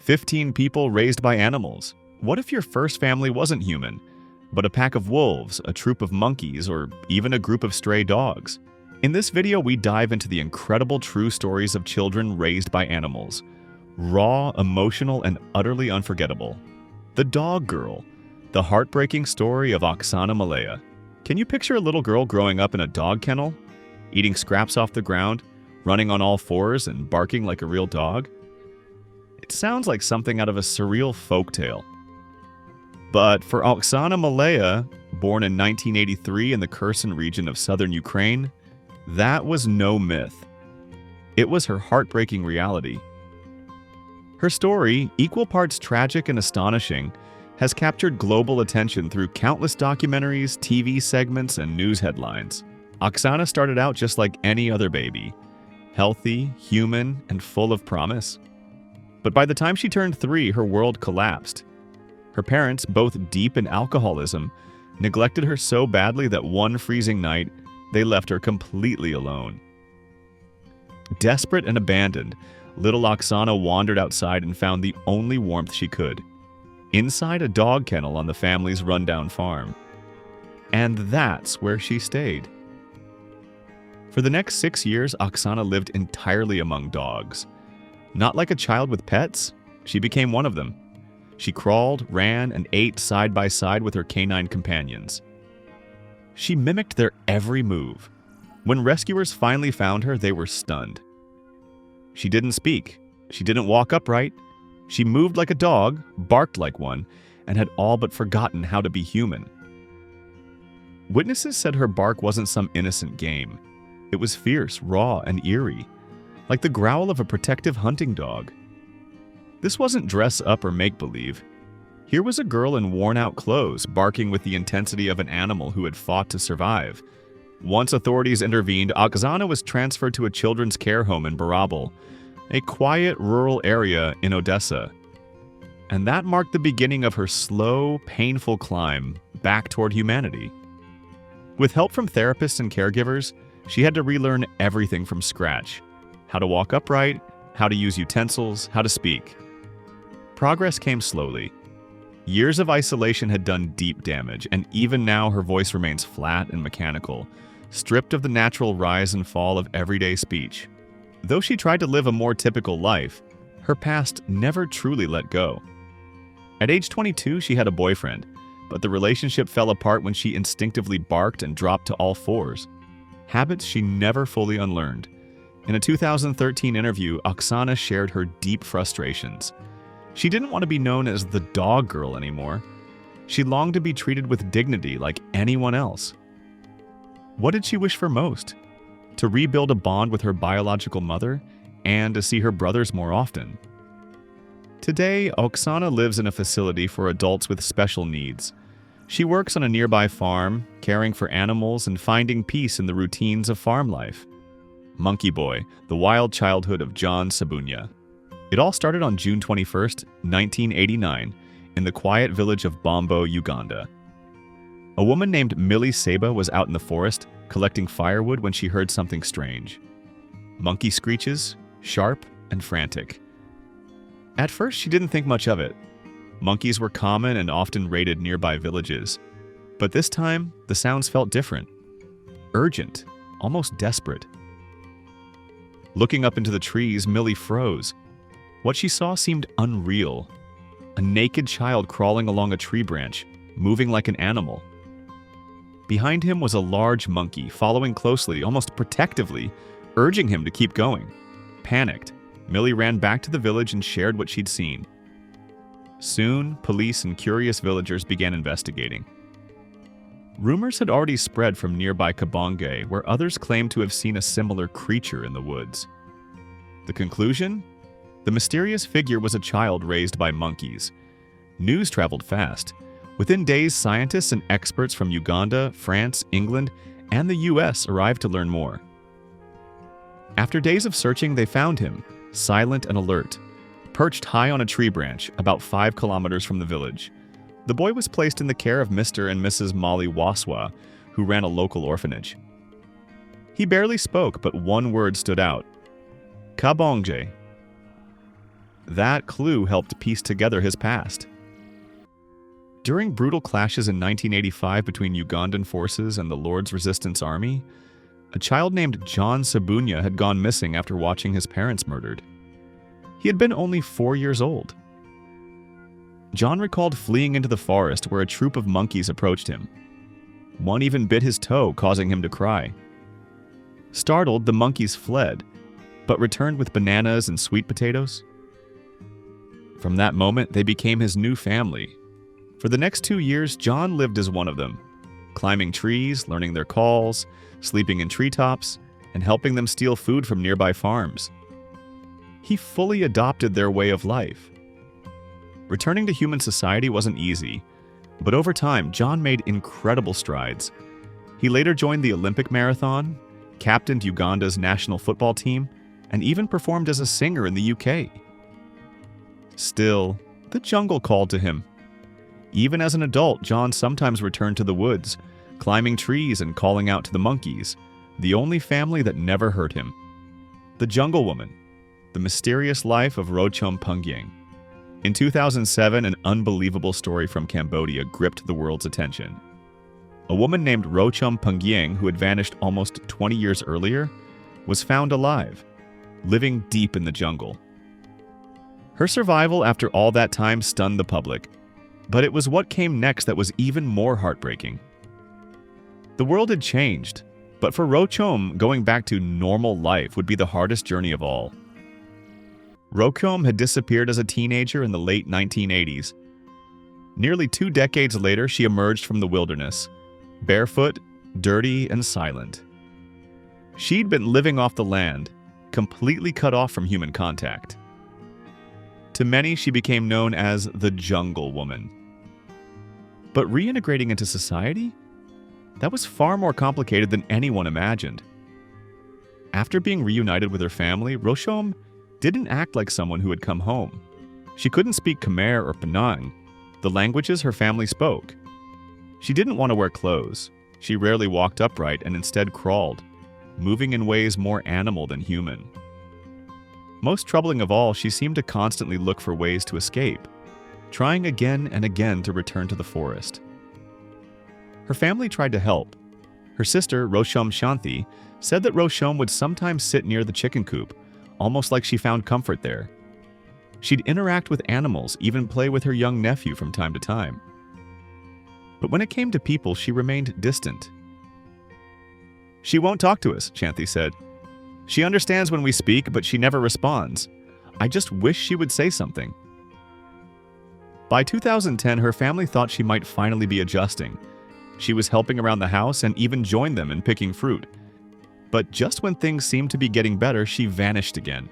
15 people raised by animals. What if your first family wasn't human, but a pack of wolves, a troop of monkeys, or even a group of stray dogs? In this video, we dive into the incredible true stories of children raised by animals. Raw, emotional, and utterly unforgettable. The Dog Girl, the heartbreaking story of Oxana Malaya. Can you picture a little girl growing up in a dog kennel, eating scraps off the ground, running on all fours, and barking like a real dog? It sounds like something out of a surreal folktale. But for Oxana Malaya, born in 1983 in the Kherson region of southern Ukraine, that was no myth. It was her heartbreaking reality. Her story, equal parts tragic and astonishing, has captured global attention through countless documentaries, TV segments, and news headlines. Oxana started out just like any other baby, healthy, human, and full of promise. But by the time she turned 3, her world collapsed. Her parents, both deep in alcoholism, neglected her so badly that one freezing night, they left her completely alone. Desperate and abandoned, little Oxana wandered outside and found the only warmth she could, inside a dog kennel on the family's rundown farm. And that's where she stayed. For the next 6 years, Oxana lived entirely among dogs. Not like a child with pets, she became one of them. She crawled, ran, and ate side by side with her canine companions. She mimicked their every move. When rescuers finally found her, they were stunned. She didn't speak. She didn't walk upright. She moved like a dog, barked like one, and had all but forgotten how to be human. Witnesses said her bark wasn't some innocent game. It was fierce, raw, and eerie, like the growl of a protective hunting dog. This wasn't dress up or make-believe. Here was a girl in worn-out clothes, barking with the intensity of an animal who had fought to survive. Once authorities intervened, Oxana was transferred to a children's care home in Barabal, a quiet rural area in Odessa. And that marked the beginning of her slow, painful climb back toward humanity. With help from therapists and caregivers, she had to relearn everything from scratch. How to walk upright, how to use utensils, how to speak. Progress came slowly. Years of isolation had done deep damage, and even now her voice remains flat and mechanical, stripped of the natural rise and fall of everyday speech. Though she tried to live a more typical life, her past never truly let go. At age 22, she had a boyfriend, but the relationship fell apart when she instinctively barked and dropped to all fours. Habits she never fully unlearned. In a 2013 interview, Oxana shared her deep frustrations. She didn't want to be known as the dog girl anymore. She longed to be treated with dignity like anyone else. What did she wish for most? To rebuild a bond with her biological mother and to see her brothers more often. Today, Oxana lives in a facility for adults with special needs. She works on a nearby farm, caring for animals and finding peace in the routines of farm life. Monkey Boy, the wild childhood of John Ssebunya. It all started on June 21, 1989, in the quiet village of Bombo, Uganda. A woman named Millie Seba was out in the forest collecting firewood when she heard something strange. Monkey screeches, sharp and frantic. At first, she didn't think much of it. Monkeys were common and often raided nearby villages. But this time, the sounds felt different. Urgent, almost desperate. Looking up into the trees, Millie froze. What she saw seemed unreal. A naked child crawling along a tree branch, moving like an animal. Behind him was a large monkey, following closely, almost protectively, urging him to keep going. Panicked, Millie ran back to the village and shared what she'd seen. Soon, police and curious villagers began investigating. Rumors had already spread from nearby Kabonge, where others claimed to have seen a similar creature in the woods. The conclusion? The mysterious figure was a child raised by monkeys. News traveled fast. Within days, scientists and experts from Uganda, France, England, and the US arrived to learn more. After days of searching, they found him, silent and alert, perched high on a tree branch about 5 kilometers from the village. The boy was placed in the care of Mr. and Mrs. Molly Waswa, who ran a local orphanage. He barely spoke, but one word stood out. Kabonge. That clue helped piece together his past. During brutal clashes in 1985 between Ugandan forces and the Lord's Resistance Army, a child named John Ssebunya had gone missing after watching his parents murdered. He had been only 4 years old. John recalled fleeing into the forest where a troop of monkeys approached him. One even bit his toe, causing him to cry. Startled, the monkeys fled, but returned with bananas and sweet potatoes. From that moment, they became his new family. For the next 2 years, John lived as one of them, climbing trees, learning their calls, sleeping in treetops, and helping them steal food from nearby farms. He fully adopted their way of life. Returning to human society wasn't easy, but over time, John made incredible strides. He later joined the Olympic marathon, captained Uganda's national football team, and even performed as a singer in the UK. Still, the jungle called to him. Even as an adult, John sometimes returned to the woods, climbing trees and calling out to the monkeys, the only family that never hurt him. The Jungle Woman, the mysterious life of Rochom Pungyeng. In 2007, an unbelievable story from Cambodia gripped the world's attention. A woman named Rochom Pungyeng, who had vanished almost 20 years earlier, was found alive, living deep in the jungle. Her survival after all that time stunned the public, but it was what came next that was even more heartbreaking. The world had changed, but for Rochom, going back to normal life would be the hardest journey of all. Rochom had disappeared as a teenager in the late 1980s. Nearly 2 decades later, she emerged from the wilderness, barefoot, dirty, and silent. She'd been living off the land, completely cut off from human contact. To many, she became known as the Jungle Woman. But reintegrating into society? That was far more complicated than anyone imagined. After being reunited with her family, Rochom didn't act like someone who had come home. She couldn't speak Khmer or Penang, the languages her family spoke. She didn't want to wear clothes. She rarely walked upright and instead crawled, moving in ways more animal than human. Most troubling of all, she seemed to constantly look for ways to escape, trying again and again to return to the forest. Her family tried to help. Her sister, Rochom Shanti, said that Rochom would sometimes sit near the chicken coop, almost like she found comfort there. She'd interact with animals, even play with her young nephew from time to time. But when it came to people, she remained distant. "She won't talk to us," Shanti said. "She understands when we speak, but she never responds. I just wish she would say something." By 2010, her family thought she might finally be adjusting. She was helping around the house and even joined them in picking fruit. But just when things seemed to be getting better, she vanished again,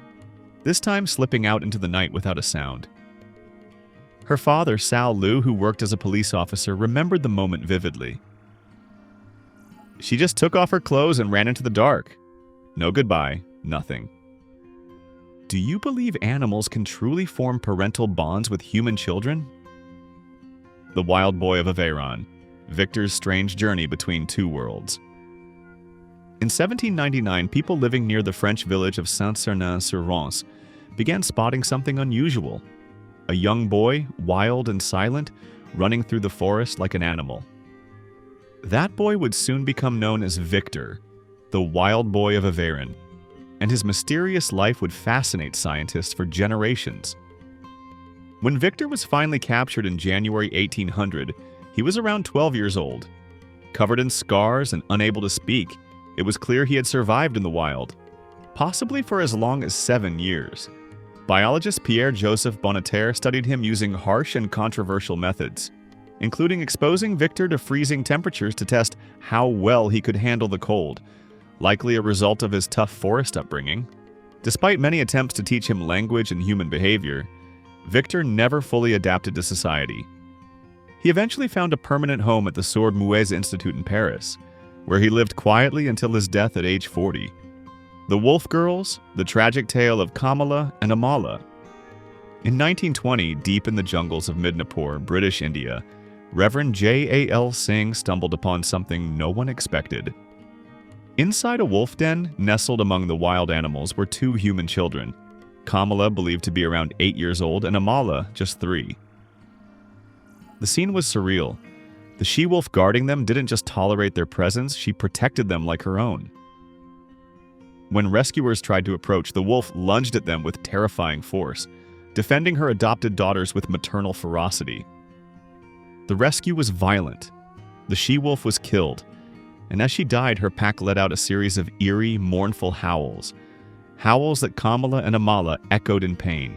this time slipping out into the night without a sound. Her father, Sal Liu, who worked as a police officer, remembered the moment vividly. "She just took off her clothes and ran into the dark. No goodbye, nothing." Do you believe animals can truly form parental bonds with human children? The Wild Boy of Aveyron, Victor's strange journey between two worlds. In 1799, people living near the French village of Saint-Cernin-sur-Rance began spotting something unusual. A young boy, wild and silent, running through the forest like an animal. That boy would soon become known as Victor, the Wild Boy of Aveyron, and his mysterious life would fascinate scientists for generations. When Victor was finally captured in January 1800, he was around 12 years old. Covered in scars and unable to speak, it was clear he had survived in the wild, possibly for as long as 7 years. Biologist Pierre-Joseph Bonneterre studied him using harsh and controversial methods, including exposing Victor to freezing temperatures to test how well he could handle the cold, likely a result of his tough forest upbringing. Despite many attempts to teach him language and human behavior, Victor never fully adapted to society. He eventually found a permanent home at the Sourdes Muets Institute in Paris, where he lived quietly until his death at age 40. The Wolf Girls, the tragic tale of Kamala and Amala. In 1920, deep in the jungles of Midnapore, British India, Reverend J.A.L. Singh stumbled upon something no one expected. Inside a wolf den, nestled among the wild animals, were 2 human children. Kamala believed to be around 8 years old, and Amala just 3. The scene was surreal. The she-wolf guarding them didn't just tolerate their presence, she protected them like her own. When rescuers tried to approach, the wolf lunged at them with terrifying force, defending her adopted daughters with maternal ferocity. The rescue was violent. The she-wolf was killed, and as she died, her pack let out a series of eerie, mournful howls. Howls that Kamala and Amala echoed in pain.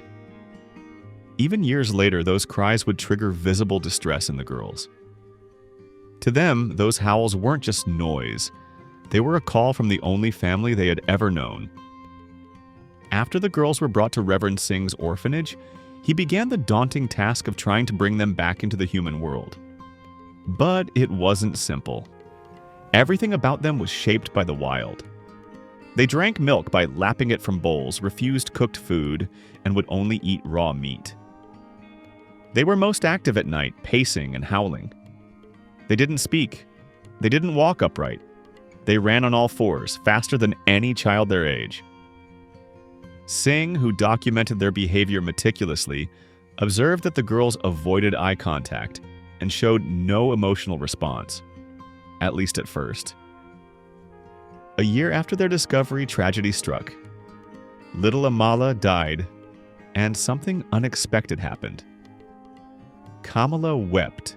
Even years later, those cries would trigger visible distress in the girls. To them, those howls weren't just noise. They were a call from the only family they had ever known. After the girls were brought to Reverend Singh's orphanage, he began the daunting task of trying to bring them back into the human world. But it wasn't simple. Everything about them was shaped by the wild. They drank milk by lapping it from bowls, refused cooked food, and would only eat raw meat. They were most active at night, pacing and howling. They didn't speak. They didn't walk upright. They ran on all fours, faster than any child their age. Singh, who documented their behavior meticulously, observed that the girls avoided eye contact and showed no emotional response, at least at first. A year after their discovery, tragedy struck. Little Amala died, and something unexpected happened. Kamala wept.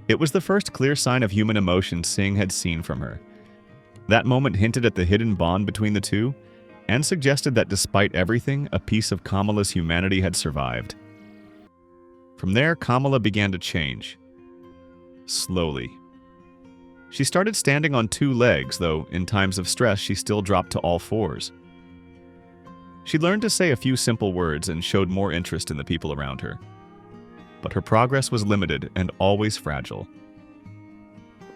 It was the first clear sign of human emotion Singh had seen from her. That moment hinted at the hidden bond between the two, and suggested that despite everything, a piece of Kamala's humanity had survived. From there, Kamala began to change. Slowly. She started standing on 2 legs, though in times of stress she still dropped to all 4s. She learned to say a few simple words and showed more interest in the people around her. But her progress was limited and always fragile.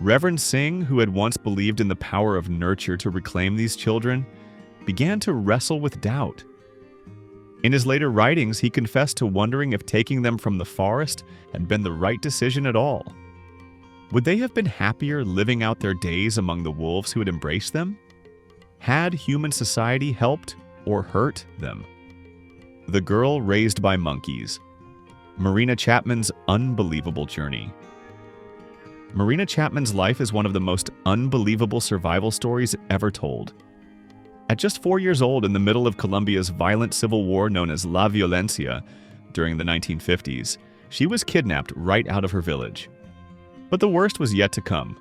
Reverend Singh, who had once believed in the power of nurture to reclaim these children, began to wrestle with doubt. In his later writings, he confessed to wondering if taking them from the forest had been the right decision at all. Would they have been happier living out their days among the wolves who had embraced them? Had human society helped or hurt them? The Girl Raised by Monkeys. Marina Chapman's unbelievable journey. Marina Chapman's life is one of the most unbelievable survival stories ever told. At just 4 years old, in the middle of Colombia's violent civil war known as La Violencia during the 1950s, she was kidnapped right out of her village. But the worst was yet to come.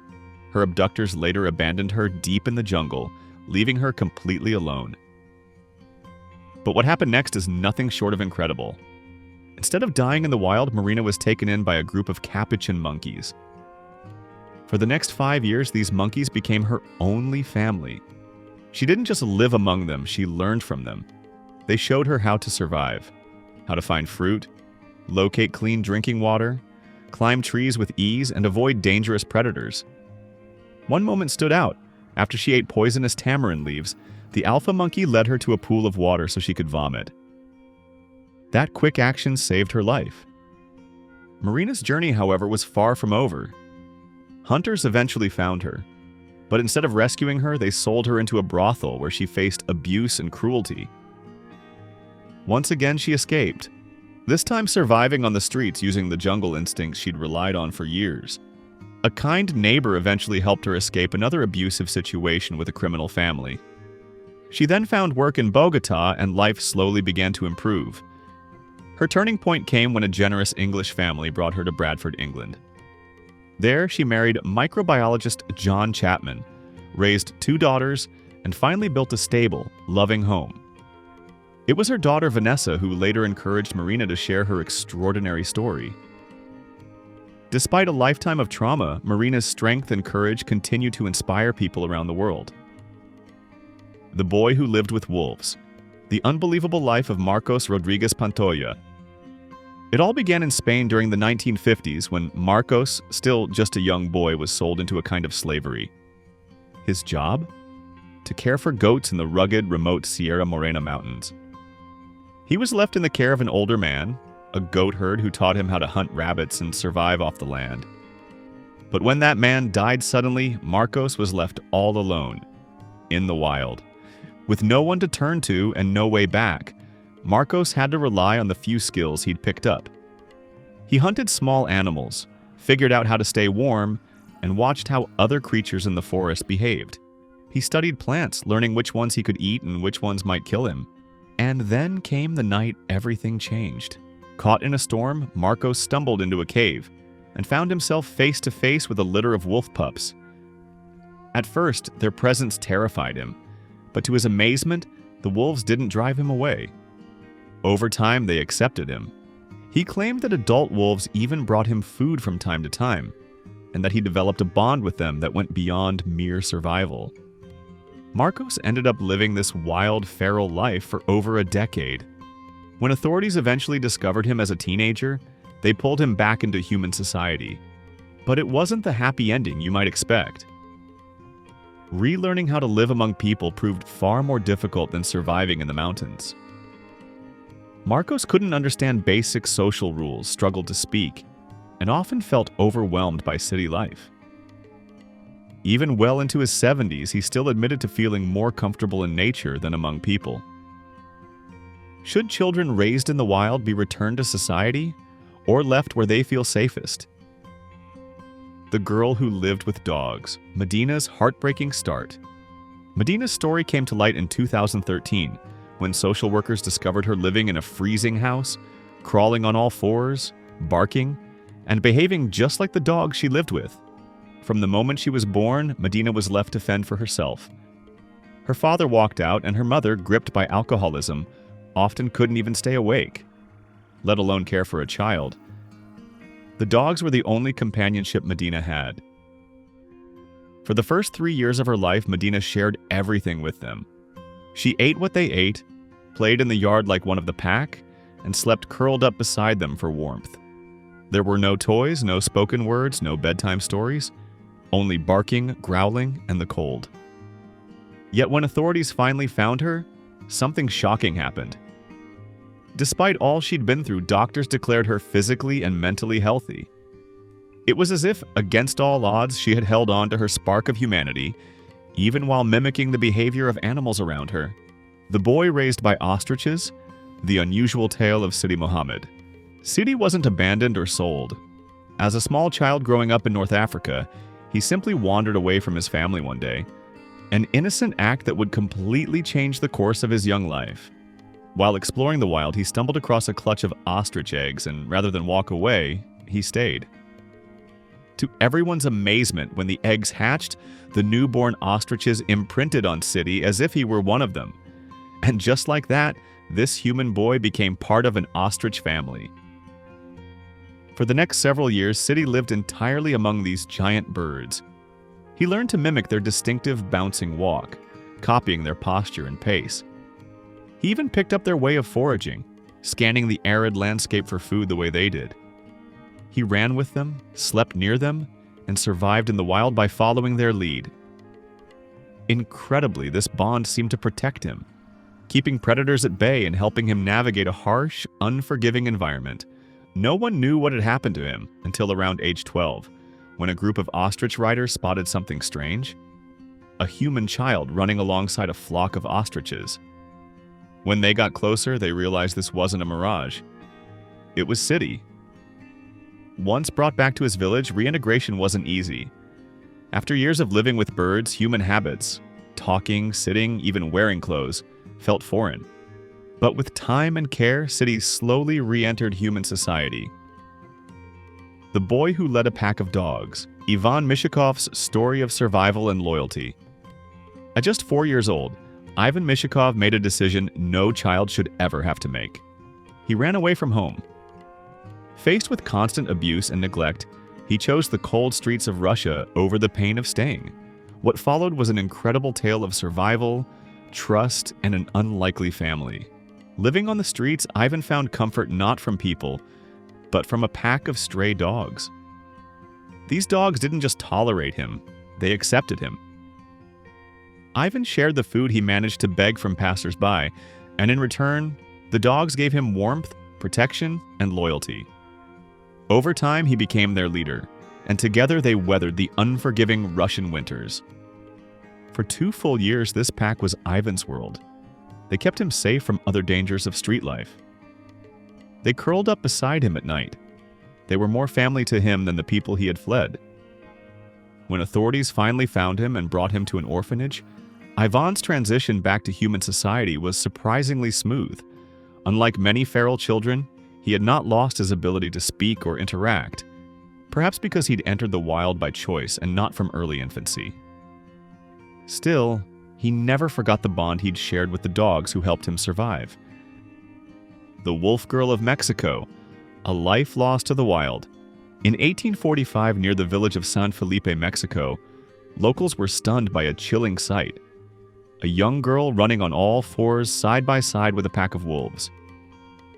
Her abductors later abandoned her deep in the jungle, leaving her completely alone. But what happened next is nothing short of incredible. Instead of dying in the wild, Marina was taken in by a group of capuchin monkeys. For the next 5 years, these monkeys became her only family. She didn't just live among them, she learned from them. They showed her how to survive, how to find fruit, locate clean drinking water, climb trees with ease, and avoid dangerous predators. One moment stood out. After she ate poisonous tamarind leaves, the alpha monkey led her to a pool of water so she could vomit. That quick action saved her life. Marina's journey, however, was far from over. Hunters eventually found her, but instead of rescuing her, they sold her into a brothel where she faced abuse and cruelty. Once again, she escaped, this time surviving on the streets using the jungle instincts she'd relied on for years. A kind neighbor eventually helped her escape another abusive situation with a criminal family. She then found work in Bogota, and life slowly began to improve. Her turning point came when a generous English family brought her to Bradford, England. There, she married microbiologist John Chapman, raised 2 daughters, and finally built a stable, loving home. It was her daughter Vanessa who later encouraged Marina to share her extraordinary story. Despite a lifetime of trauma, Marina's strength and courage continue to inspire people around the world. The Boy Who Lived with Wolves. The Unbelievable Life of Marcos Rodríguez Pantoja. It all began in Spain during the 1950s when Marcos, still just a young boy, was sold into a kind of slavery. His job? To care for goats in the rugged, remote Sierra Morena mountains. He was left in the care of an older man, a goat herd who taught him how to hunt rabbits and survive off the land. But when that man died suddenly, Marcos was left all alone, in the wild. With no one to turn to and no way back, Marcos had to rely on the few skills he'd picked up. He hunted small animals, figured out how to stay warm, and watched how other creatures in the forest behaved. He studied plants, learning which ones he could eat and which ones might kill him. And then came the night everything changed. Caught in a storm, Marcos stumbled into a cave and found himself face to face with a litter of wolf pups. At first, their presence terrified him, but to his amazement, the wolves didn't drive him away. Over time, they accepted him. He claimed that adult wolves even brought him food from time to time, and that he developed a bond with them that went beyond mere survival. Marcos ended up living this wild, feral life for over a decade. When authorities eventually discovered him as a teenager, they pulled him back into human society. But it wasn't the happy ending you might expect. Relearning how to live among people proved far more difficult than surviving in the mountains. Marcos couldn't understand basic social rules, struggled to speak, and often felt overwhelmed by city life. Even well into his 70s, he still admitted to feeling more comfortable in nature than among people. Should children raised in the wild be returned to society, or left where they feel safest? The Girl Who Lived with Dogs, Madina's heartbreaking start. Madina's story came to light in 2013, when social workers discovered her living in a freezing house, crawling on all fours, barking, and behaving just like the dogs she lived with. From the moment she was born, Madina was left to fend for herself. Her father walked out, and her mother, gripped by alcoholism, often couldn't even stay awake, let alone care for a child. The dogs were the only companionship Madina had. For the first 3 years of her life, Madina shared everything with them. She ate what they ate, played in the yard like one of the pack, and slept curled up beside them for warmth. There were no toys, no spoken words, no bedtime stories, only barking, growling, and the cold. Yet when authorities finally found her, something shocking happened. Despite all she'd been through, doctors declared her physically and mentally healthy. It was as if, against all odds, she had held on to her spark of humanity, even while mimicking the behavior of animals around her. The boy raised by ostriches, the unusual tale of Sidi Mohamed. Sidi wasn't abandoned or sold. As a small child growing up in North Africa, he simply wandered away from his family one day, an innocent act that would completely change the course of his young life. While exploring the wild, he stumbled across a clutch of ostrich eggs, and rather than walk away, he stayed. To everyone's amazement, when the eggs hatched, the newborn ostriches imprinted on Sidi as if he were one of them. And just like that, this human boy became part of an ostrich family. For the next several years, Sidi lived entirely among these giant birds. He learned to mimic their distinctive bouncing walk, copying their posture and pace. He even picked up their way of foraging, scanning the arid landscape for food the way they did. He ran with them, slept near them, and survived in the wild by following their lead. Incredibly, this bond seemed to protect him, keeping predators at bay and helping him navigate a harsh, unforgiving environment. No one knew what had happened to him until around age 12, when a group of ostrich riders spotted something strange: a human child running alongside a flock of ostriches. When they got closer, they realized this wasn't a mirage. It was Sidi. Once brought back to his village, reintegration wasn't easy. After years of living with birds, human habits, talking, sitting, even wearing clothes, felt foreign. But with time and care, Sidi slowly re-entered human society. The Boy Who Led a Pack of Dogs, Ivan Mishukov's story of survival and loyalty. At just 4 years old, Ivan Mishukov made a decision no child should ever have to make. He ran away from home. Faced with constant abuse and neglect, he chose the cold streets of Russia over the pain of staying. What followed was an incredible tale of survival, trust, and an unlikely family. Living on the streets, Ivan found comfort not from people, but from a pack of stray dogs. These dogs didn't just tolerate him, they accepted him. Ivan shared the food he managed to beg from passers-by, and in return, the dogs gave him warmth, protection, and loyalty. Over time, he became their leader, and together they weathered the unforgiving Russian winters. For 2 full years, this pack was Ivan's world. They kept him safe from other dangers of street life. They curled up beside him at night. They were more family to him than the people he had fled. When authorities finally found him and brought him to an orphanage, Ivan's transition back to human society was surprisingly smooth. Unlike many feral children, he had not lost his ability to speak or interact, perhaps because he'd entered the wild by choice and not from early infancy. Still, he never forgot the bond he'd shared with the dogs who helped him survive. The wolf girl of Mexico, a life lost to the wild. In 1845, near the village of San Felipe, Mexico, locals were stunned by a chilling sight. A young girl running on all fours side by side with a pack of wolves.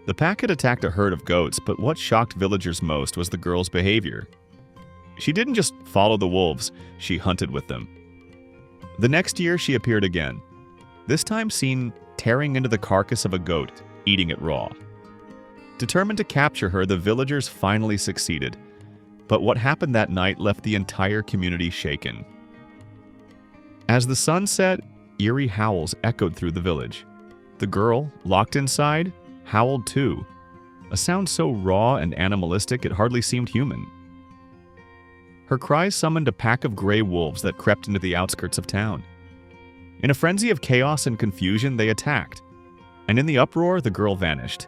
The pack had attacked a herd of goats, but what shocked villagers most was the girl's behavior. She didn't just follow the wolves, she hunted with them. The next year she appeared again, this time seen tearing into the carcass of a goat, eating it raw. Determined to capture her, the villagers finally succeeded. But what happened that night left the entire community shaken. As the sun set, eerie howls echoed through the village. The girl, locked inside, howled too, a sound so raw and animalistic it hardly seemed human. Her cries summoned a pack of gray wolves that crept into the outskirts of town. In a frenzy of chaos and confusion, they attacked, and in the uproar, the girl vanished,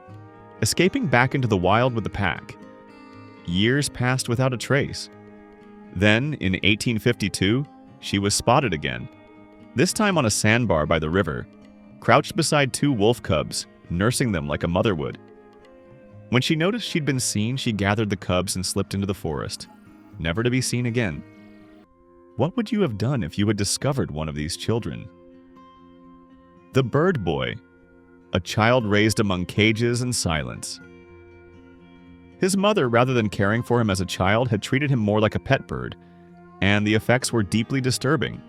escaping back into the wild with the pack. Years passed without a trace. Then, in 1852, she was spotted again, this time on a sandbar by the river, crouched beside two wolf cubs, nursing them like a mother would. When she noticed she'd been seen, she gathered the cubs and slipped into the forest, never to be seen again. What would you have done if you had discovered one of these children? The Bird Boy, a child raised among cages and silence. His mother, rather than caring for him as a child, had treated him more like a pet bird, and the effects were deeply disturbing.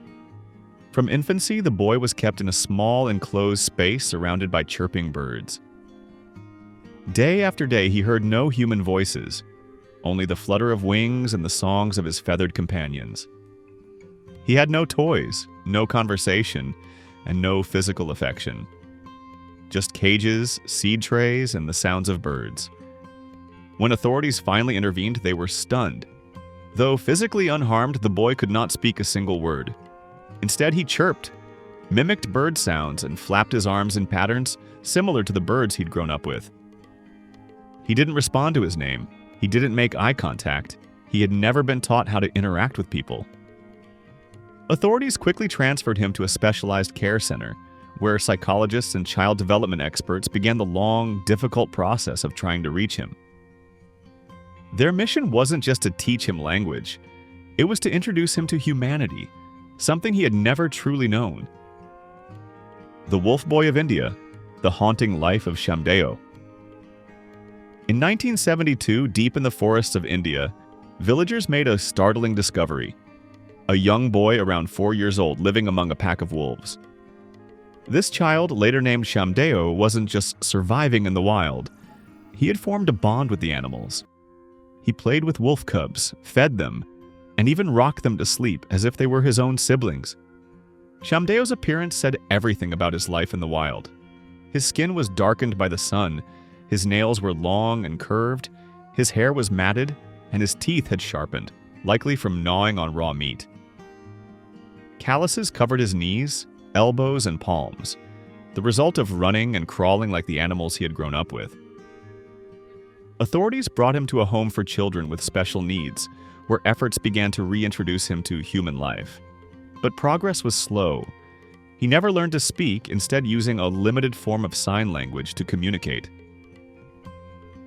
From infancy, the boy was kept in a small enclosed space surrounded by chirping birds. Day after day, he heard no human voices, only the flutter of wings and the songs of his feathered companions. He had no toys, no conversation, and no physical affection. Just cages, seed trays, and the sounds of birds. When authorities finally intervened, they were stunned. Though physically unharmed, the boy could not speak a single word. Instead, he chirped, mimicked bird sounds, and flapped his arms in patterns similar to the birds he'd grown up with. He didn't respond to his name. He didn't make eye contact. He had never been taught how to interact with people. Authorities quickly transferred him to a specialized care center, where psychologists and child development experts began the long, difficult process of trying to reach him. Their mission wasn't just to teach him language. It was to introduce him to humanity, something he had never truly known. The Wolf Boy of India, the haunting life of Shamdeo. In 1972, deep in the forests of India, villagers made a startling discovery. A young boy around 4 years old living among a pack of wolves. This child, later named Shamdeo, wasn't just surviving in the wild. He had formed a bond with the animals. He played with wolf cubs, fed them, and even rocked them to sleep as if they were his own siblings. Shamdeo's appearance said everything about his life in the wild. His skin was darkened by the sun, his nails were long and curved, his hair was matted, and his teeth had sharpened, likely from gnawing on raw meat. Calluses covered his knees, elbows, and palms, the result of running and crawling like the animals he had grown up with. Authorities brought him to a home for children with special needs, where efforts began to reintroduce him to human life. But progress was slow. He never learned to speak, instead using a limited form of sign language to communicate.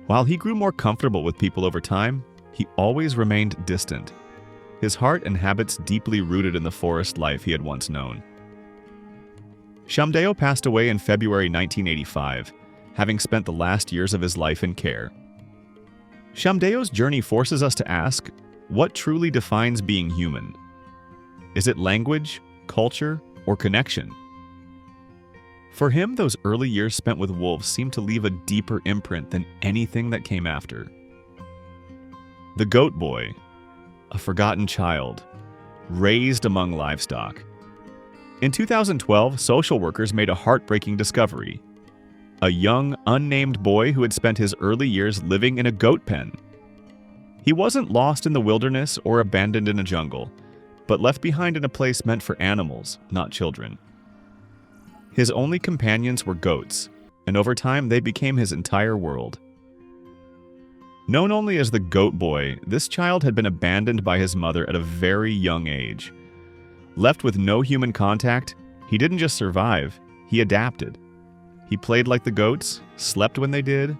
While he grew more comfortable with people over time, he always remained distant, his heart and habits deeply rooted in the forest life he had once known. Shamdeo passed away in February 1985, having spent the last years of his life in care. Shamdeo's journey forces us to ask, what truly defines being human? Is it language, culture, or connection? For him, those early years spent with wolves seemed to leave a deeper imprint than anything that came after. The Goat Boy, a forgotten child, raised among livestock. In 2012, social workers made a heartbreaking discovery. A young, unnamed boy who had spent his early years living in a goat pen. He wasn't lost in the wilderness or abandoned in a jungle, but left behind in a place meant for animals, not children. His only companions were goats, and over time they became his entire world. Known only as the Goat Boy, this child had been abandoned by his mother at a very young age. Left with no human contact, he didn't just survive, he adapted. He played like the goats, slept when they did,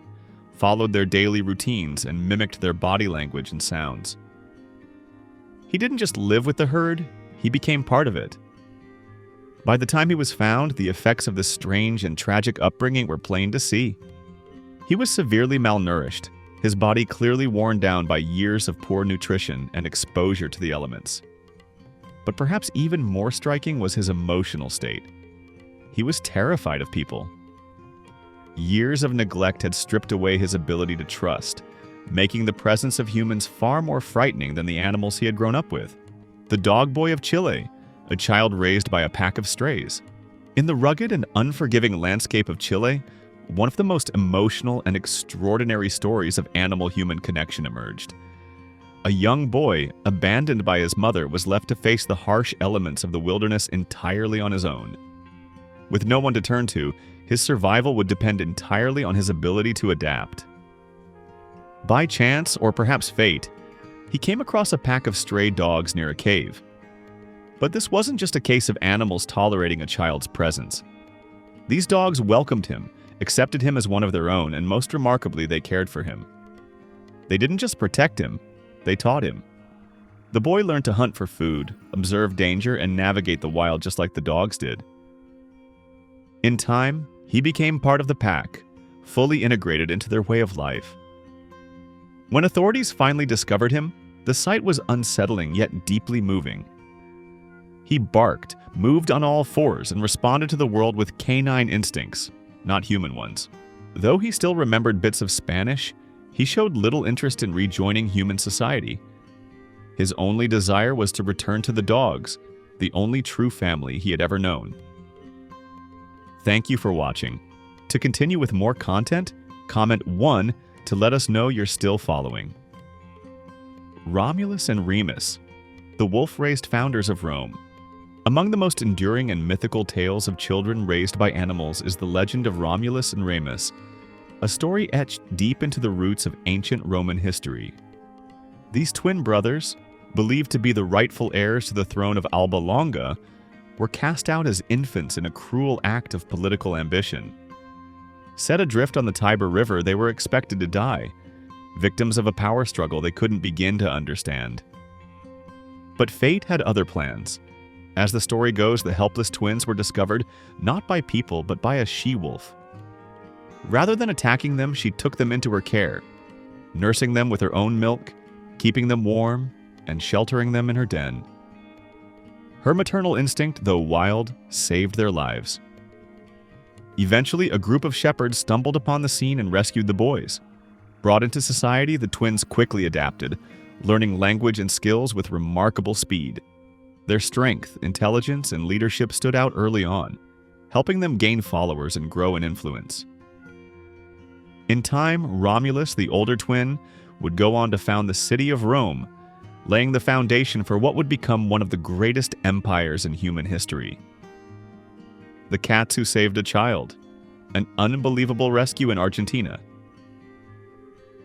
followed their daily routines, and mimicked their body language and sounds. He didn't just live with the herd, he became part of it. By the time he was found, the effects of this strange and tragic upbringing were plain to see. He was severely malnourished, his body clearly worn down by years of poor nutrition and exposure to the elements. But perhaps even more striking was his emotional state. He was terrified of people. Years of neglect had stripped away his ability to trust, making the presence of humans far more frightening than the animals he had grown up with. The dog boy of Chile, a child raised by a pack of strays. In the rugged and unforgiving landscape of Chile, one of the most emotional and extraordinary stories of animal-human connection emerged. A young boy, abandoned by his mother, was left to face the harsh elements of the wilderness entirely on his own. With no one to turn to, his survival would depend entirely on his ability to adapt. By chance, or perhaps fate, he came across a pack of stray dogs near a cave. But this wasn't just a case of animals tolerating a child's presence. These dogs welcomed him, accepted him as one of their own, and most remarkably, they cared for him. They didn't just protect him, they taught him. The boy learned to hunt for food, observe danger, and navigate the wild just like the dogs did. In time, he became part of the pack, fully integrated into their way of life. When authorities finally discovered him, the sight was unsettling yet deeply moving. He barked, moved on all fours, and responded to the world with canine instincts, not human ones. Though he still remembered bits of Spanish, he showed little interest in rejoining human society. His only desire was to return to the dogs, the only true family he had ever known. Thank you for watching. To continue with more content, comment 1 to let us know you're still following. Romulus and Remus, the wolf-raised founders of Rome. Among the most enduring and mythical tales of children raised by animals is the legend of Romulus and Remus, a story etched deep into the roots of ancient Roman history. These twin brothers, believed to be the rightful heirs to the throne of Alba Longa, were cast out as infants in a cruel act of political ambition. Set adrift on the Tiber River, they were expected to die, victims of a power struggle they couldn't begin to understand. But fate had other plans. As the story goes, the helpless twins were discovered not by people but by a she-wolf. Rather than attacking them, she took them into her care, nursing them with her own milk, keeping them warm, and sheltering them in her den. Her maternal instinct, though wild, saved their lives. Eventually, a group of shepherds stumbled upon the scene and rescued the boys. Brought into society, the twins quickly adapted, learning language and skills with remarkable speed. Their strength, intelligence, and leadership stood out early on, helping them gain followers and grow in influence. In time, Romulus, the older twin, would go on to found the city of Rome, laying the foundation for what would become one of the greatest empires in human history. The Cats Who Saved a Child, an unbelievable rescue in Argentina.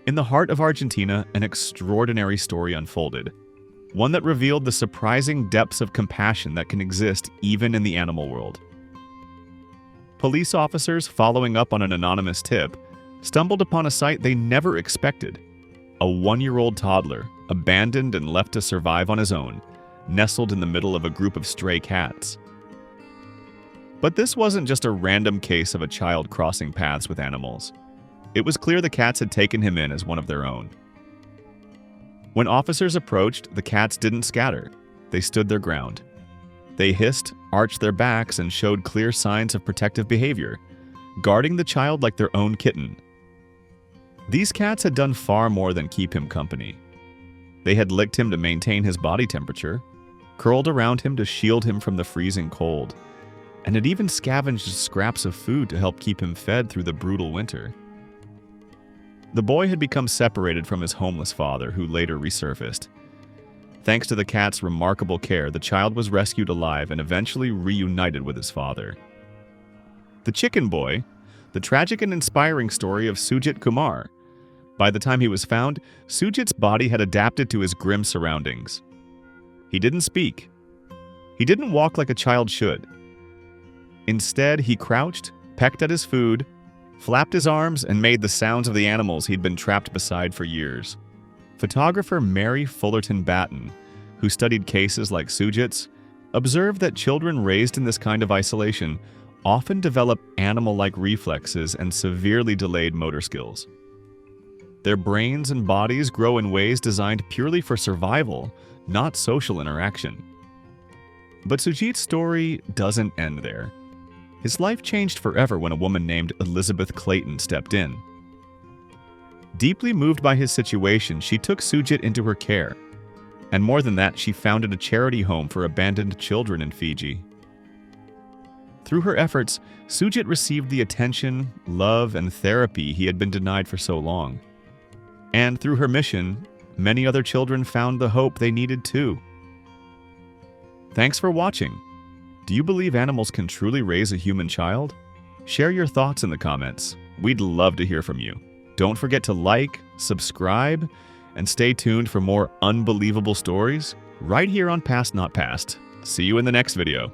In the heart of Argentina, an extraordinary story unfolded, one that revealed the surprising depths of compassion that can exist even in the animal world. Police officers, following up on an anonymous tip, stumbled upon a sight they never expected: a 1-year-old toddler, abandoned and left to survive on his own, nestled in the middle of a group of stray cats. But this wasn't just a random case of a child crossing paths with animals. It was clear the cats had taken him in as one of their own. When officers approached, the cats didn't scatter. They stood their ground. They hissed, arched their backs, and showed clear signs of protective behavior, guarding the child like their own kitten. These cats had done far more than keep him company. They had licked him to maintain his body temperature, curled around him to shield him from the freezing cold, and had even scavenged scraps of food to help keep him fed through the brutal winter. The boy had become separated from his homeless father, who later resurfaced. Thanks to the cat's remarkable care, the child was rescued alive and eventually reunited with his father. The chicken boy, the tragic and inspiring story of Sujit Kumar. By the time he was found, Sujit's body had adapted to his grim surroundings. He didn't speak. He didn't walk like a child should. Instead, he crouched, pecked at his food, flapped his arms, and made the sounds of the animals he'd been trapped beside for years. Photographer Mary Fullerton Batten, who studied cases like Sujit's, observed that children raised in this kind of isolation often develop animal-like reflexes and severely delayed motor skills. Their brains and bodies grow in ways designed purely for survival, not social interaction. But Sujit's story doesn't end there. His life changed forever when a woman named Elizabeth Clayton stepped in. Deeply moved by his situation, she took Sujit into her care. And more than that, she founded a charity home for abandoned children in Fiji. Through her efforts, Sujit received the attention, love, and therapy he had been denied for so long. And through her mission, many other children found the hope they needed too. Thanks for watching. Do you believe animals can truly raise a human child? Share your thoughts in the comments. We'd love to hear from you. Don't forget to like, subscribe, and stay tuned for more unbelievable stories right here on Past Not Past. See you in the next video.